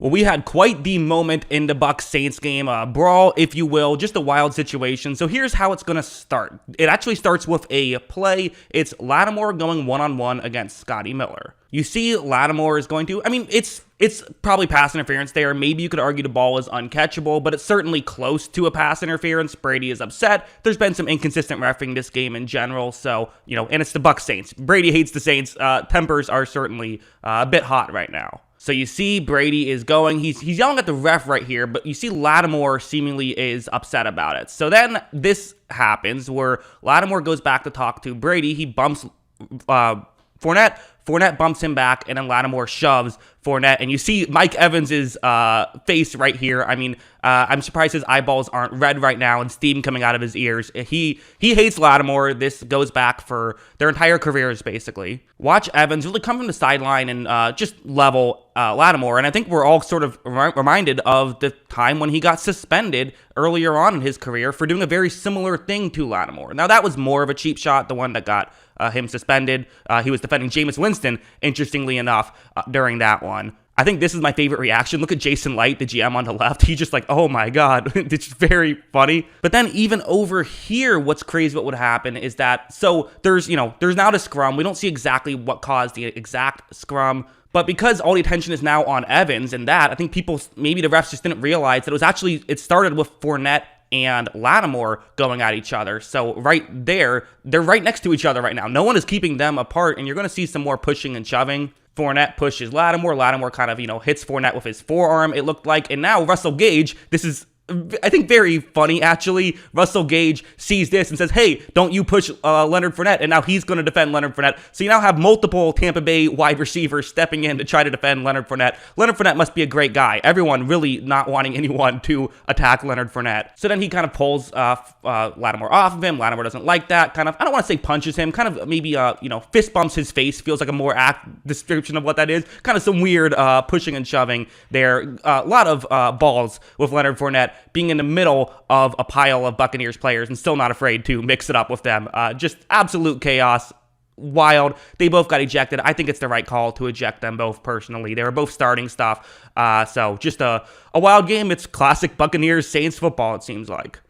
Well, we had quite the moment in the Bucs-Saints game, a brawl, if you will, just a wild situation. So here's how it's going to start. It actually starts with a play. It's Lattimore going one-on-one against Scotty Miller. You see Lattimore is going to, it's probably pass interference there. Maybe you could argue the ball is uncatchable, but it's certainly close to a pass interference. Brady is upset. There's been some inconsistent reffing this game in general, so, and it's the Bucs-Saints. Brady hates the Saints. Tempers are certainly a bit hot right now. So you see Brady is going, he's yelling at the ref right here, but you see Lattimore seemingly is upset about it. So then this happens where Lattimore goes back to talk to Brady. He bumps Fournette. Fournette bumps him back, and then Lattimore shoves Fournette. And you see Mike Evans' face right here. I'm surprised his eyeballs aren't red right now and steam coming out of his ears. He hates Lattimore. This goes back for their entire careers, basically. Watch Evans really come from the sideline and just level Lattimore. And I think we're all sort of reminded of the time when he got suspended earlier on in his career for doing a very similar thing to Lattimore. Now, that was more of a cheap shot, the one that got him suspended. He was defending Jameis Winston, interestingly enough, during that one. I think this is my favorite reaction. Look at Jason Light, the GM on the left. He's just like, oh my God. It's very funny. But then even over here, what's crazy what would happen is that, so there's now the scrum. We don't see exactly what caused the exact scrum. But because all the attention is now on Evans and that, I think maybe the refs just didn't realize that it started with Fournette and Lattimore going at each other. So right there, they're right next to each other right now. No one is keeping them apart, and you're going to see some more pushing and shoving. Fournette pushes Lattimore. Lattimore kind of, hits Fournette with his forearm, it looked like. And now Russell Gage, this is, I think, very funny, actually. Russell Gage sees this and says, hey, don't you push Leonard Fournette. And now he's going to defend Leonard Fournette. So you now have multiple Tampa Bay wide receivers stepping in to try to defend Leonard Fournette. Leonard Fournette must be a great guy. Everyone really not wanting anyone to attack Leonard Fournette. So then he kind of pulls Lattimore off of him. Lattimore doesn't like that. Kind of, I don't want to say punches him. Kind of maybe, fist bumps his face. Feels like a more apt description of what that is. Kind of some weird pushing and shoving there. A lot of balls with Leonard Fournette being in the middle of a pile of Buccaneers players and still not afraid to mix it up with them. Just absolute chaos. Wild. They both got ejected. I think it's the right call to eject them both personally. They were both starting stuff. So just a wild game. It's classic Buccaneers Saints football, it seems like.